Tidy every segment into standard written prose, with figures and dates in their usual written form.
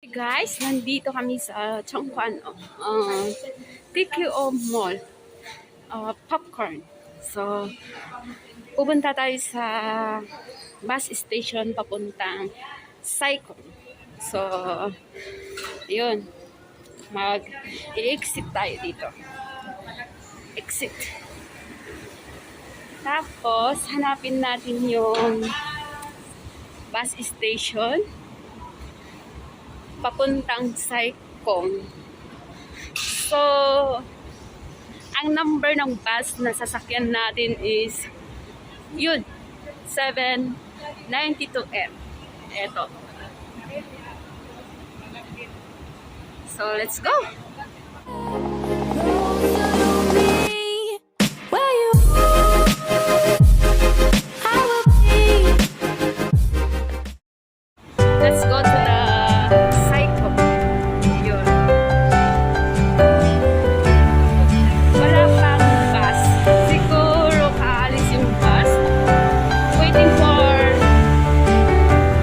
Guys, nandito kami sa Chongquan TQO Mall, popcorn. So, pupunta tayo sa bus station papuntang Saigon. So, yun, mag-i-exit tayo dito. Exit. Tapos, hanapin natin yung bus station papuntang Saigon. So, ang number ng bus na sasakyan natin is yun, 792M. Eto. So, let's go! Let's go to the Saigon. Yun. Wala pang bus. Siguro kaalis yung bus. Waiting for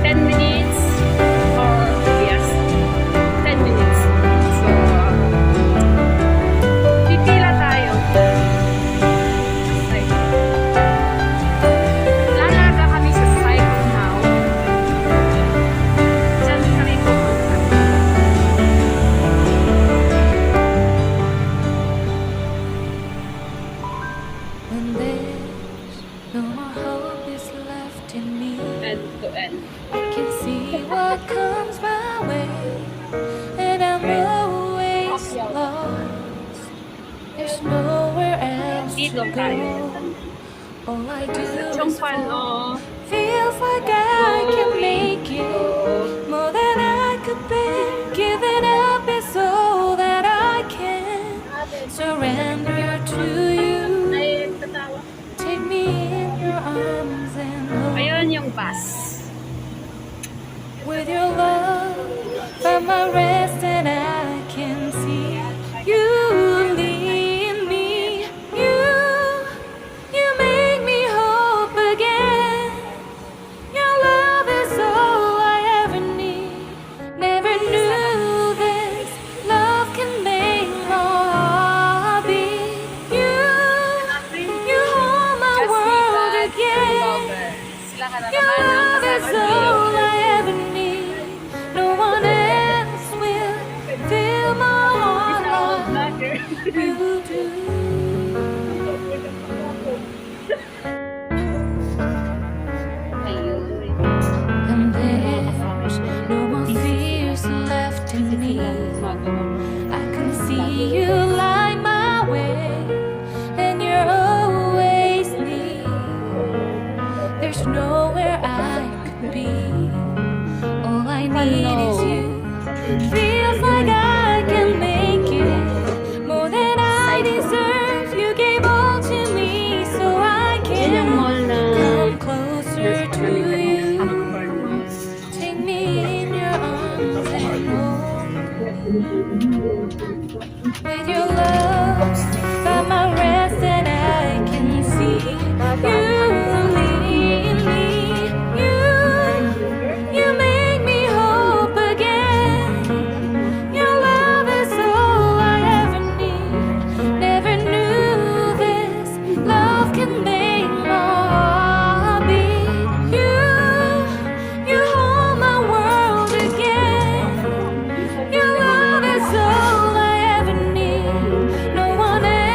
10 minutes or yes, 10 minutes. So, pipila tayo. Lalaga kami sa Saigon now. Diyan kami pupunta. When there's no more hope is left in me, End to end. I can see what comes my way, and I'm always lost. There's nowhere else Dito to tayo. go. All I do is Chongquan, fall. Feels like I can make it more than I could bear. Giving up is all that I can. Surrender to you. Take me in your arms and hold. Ayun yung bus. With your love, find my rest and I can see you lead me. You make me hope again. Your love is all I ever need. Never knew this love can make my heart beat. You hold my world again. Your love is all I ever need. No one else will fill my heart like you do. And there's no more fears left in me. I can see you light my way, and you're always near. There's nowhere I could be. All I need is you. Feels like I can make it more than I deserve. You gave all to me, so I Yan yung can mall na come closer to you. Take me in your arms and hold me. With your love, find my rest and I can see you lead me. You make me hope again. Your love is all I ever need. Never knew this love can make my heart beat. You hold my world again. Your love is all I ever need. No one else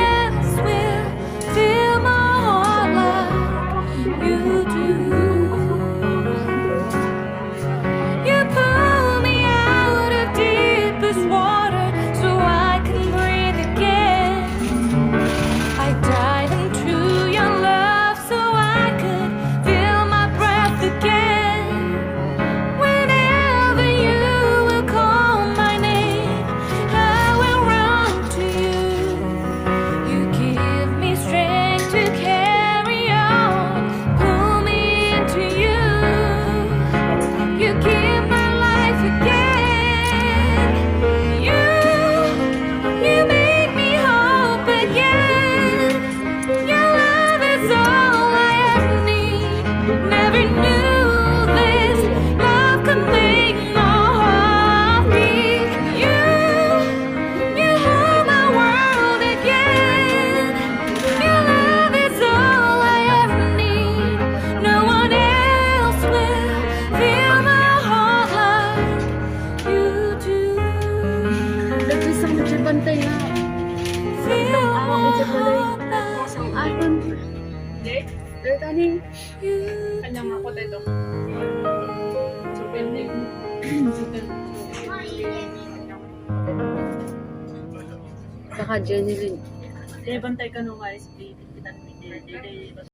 Kanin. You Kanyang ako dito. Super din. Super. Saka Jenny. Dahil bantay ka nung guys, baby. Kita ni Dede.